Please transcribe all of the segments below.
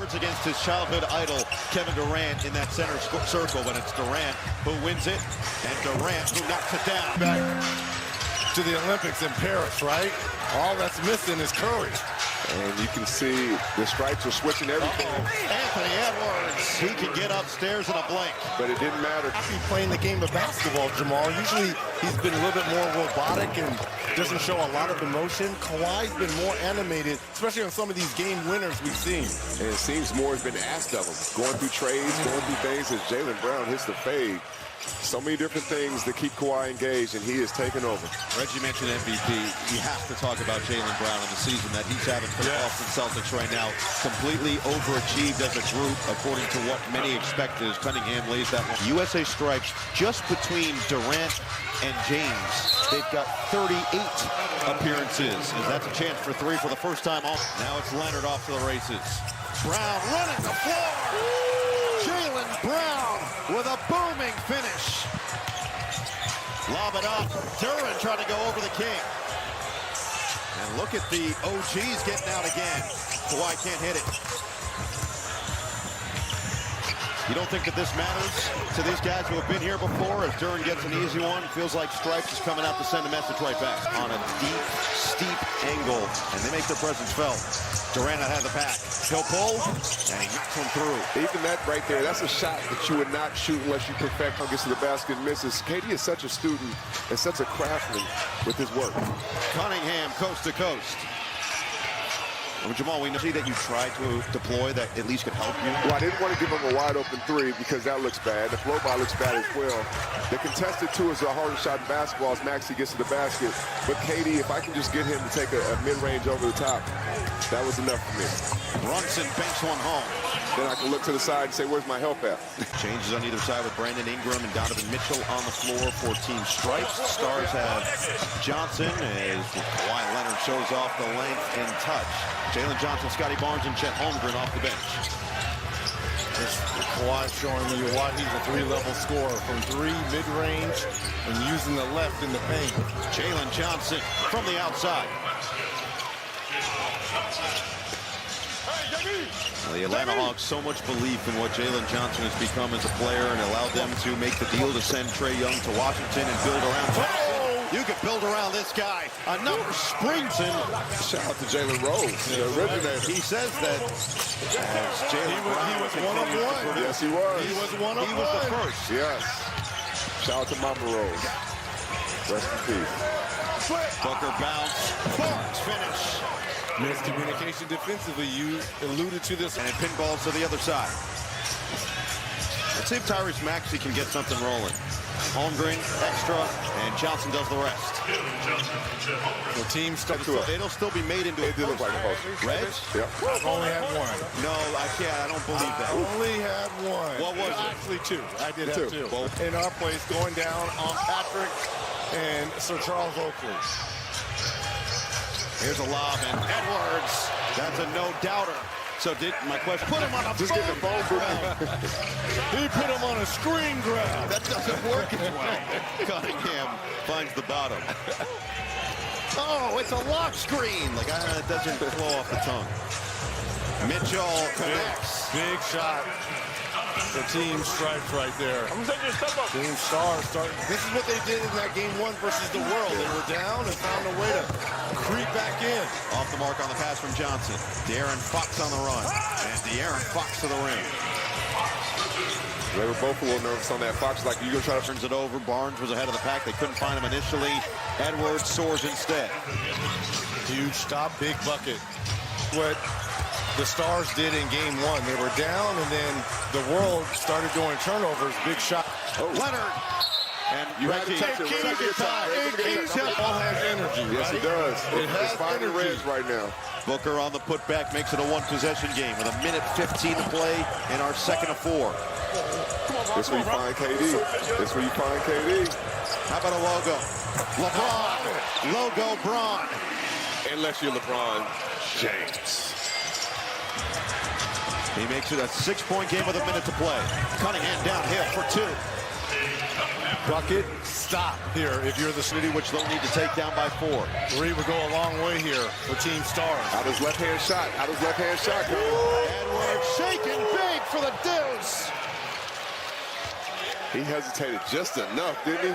Edwards against his childhood idol, Kevin Durant, in that center circle, but it's Durant who wins it, and Durant who knocks it down. Back to the Olympics in Paris, right? All that's missing is courage. And you can see the stripes are switching everything. Anthony Edwards, he can get upstairs in a blink. But it didn't matter. Happy playing the game of basketball, Jamal. Usually he's been a little bit more robotic and doesn't show a lot of emotion. Kawhi's been more animated, especially on some of these game winners we've seen. And it seems more has been asked of him. Going through trades, going through things as Jaylen Brown hits the fade. So many different things that keep Kawhi engaged, and he is taking over. Reggie mentioned MVP. You have to talk about Jaylen Brown in the season that he's having for the Boston Celtics right now. Completely overachieved as a group, according to what many expected as Cunningham lays that one. USA stripes just between Durant and James. They've got 38 appearances, and that's a chance for three for the first time off. Now it's Leonard off to the races. Brown running the floor. Jaylen Brown with a booming finish. Lob it up. Duran trying to go over the king. And look at the OGs getting out again. Kawhi can't hit it. You don't think that this matters to these guys who have been here before? As Duran gets an easy one, feels like Stripes is coming out to send a message right back on a deep, steep angle, and they make their presence felt. Durant had the pack. He'll pull, and he knocks one through. Even that right there, that's a shot that you would not shoot unless you perfect how gets to the basket and misses. KD is such a student and such a craftsman with his work. Cunningham coast to coast. Well, Jamal, we see that you tried to deploy that at least could help you. Well, I didn't want to give him a wide open three because that looks bad. The flow ball looks bad as well. The contested two is the hardest shot in basketball as Maxey gets to the basket. But KD, if I can just get him to take a mid-range over the top, that was enough for me. Brunson banks one home. Then I can look to the side and say, where's my help at? Changes on either side with Brandon Ingram and Donovan Mitchell on the floor for Team Stripes. Stars have Johnson as Kawhi Leonard shows off the length and touch. Jalen Johnson, Scotty Barnes, and Chet Holmgren off the bench. Kawhi showing you why he's a three-level scorer from three, mid-range, and using the left in the paint. Jalen Johnson from the outside. The Atlanta Hawks, so much belief in what Jalen Johnson has become as a player and allowed them to make the deal to send Trae Young to Washington and build around Johnson. You can build around this guy. Another springs in. Shout out to Jalen Rose, the originator. He says that He was one of one. Yes, he was. He was one of one. He was the first. Yes. Shout out to Mama Rose. Rest in peace. Booker bounce. Barnes finish. Miscommunication defensively. You alluded to this. And it pinballs to the other side. Let's see if Tyrese Maxey can get something rolling. Holmgren, extra, and Johnson does the rest. The team stuck to it. It'll still be made into It did look like a poster. Reg? Yep. I've only had one. No, I can't. I don't believe that. I only had one. What was it? Actually, two. I did have two. Well, in our place, going down on Patrick and Sir Charles Oakley. Here's a lob, and Edwards. That's a no-doubter. So my question, put him on a Just get the phone grab. He put him on a screen grab. That doesn't work as well. Cunningham finds the bottom. Oh, it's a lock screen. Like, it doesn't flow off the tongue. Mitchell connects. Big shot. The Team Stripes right there. Team Stars start. This is what they did in that game one versus the World. They were down and found a way to creep back in. Off the mark on the pass from Johnson. De'Aaron Fox on the run. And De'Aaron Fox to the rim. They were both a little nervous on that. Fox like, you gonna try to Turns it over. Barnes was ahead of the pack. They couldn't find him initially. Edwards soars instead. Huge stop, big bucket. What the Stars did in game one, they were down, and then the World started doing turnovers. Big shot. Oh. Leonard. And You had to touch it. Ball has energy. Yes, right? it does. It has It's finding energy. Reds right now. Booker on the putback makes it a one-possession game with 1:15 to play in our second of 4. That's where you find KD. That's where you find KD. How about a logo? LeBron. Logo Bron. Unless you're LeBron James. He makes it a 6-point game with 1 minute to play. Cunningham downhill for 2. Bucket, stop here if you're the City, which they'll need to take down by 4. 3 would go a long way here for Team Stars. Out his left-hand shot. Out his left-hand shot. Edwards shot. He hesitated just enough, didn't he?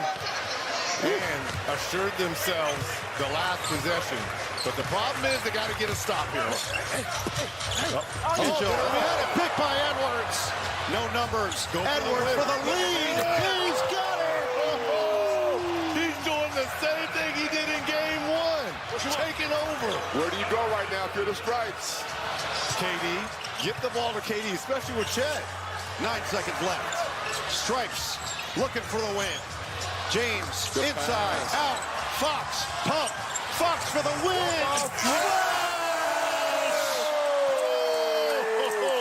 And assured themselves the last possession. But the problem is they got to get a stop here. Had it picked by Edwards. No numbers. Edwards for the lead. He's got it. He's doing the same thing he did in game one. Taking over. Where do you go right now if you're the Stripes? KD, get the ball to KD, especially with Chet. 9 seconds left. Stripes looking for the win. James inside, out. Fox, pump. Fox for the win.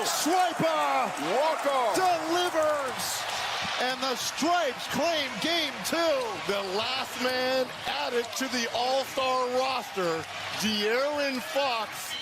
Swiper Walk-off. delivers. And the Stripes claim game 2. The last man added to the All-Star roster, De'Aaron Fox,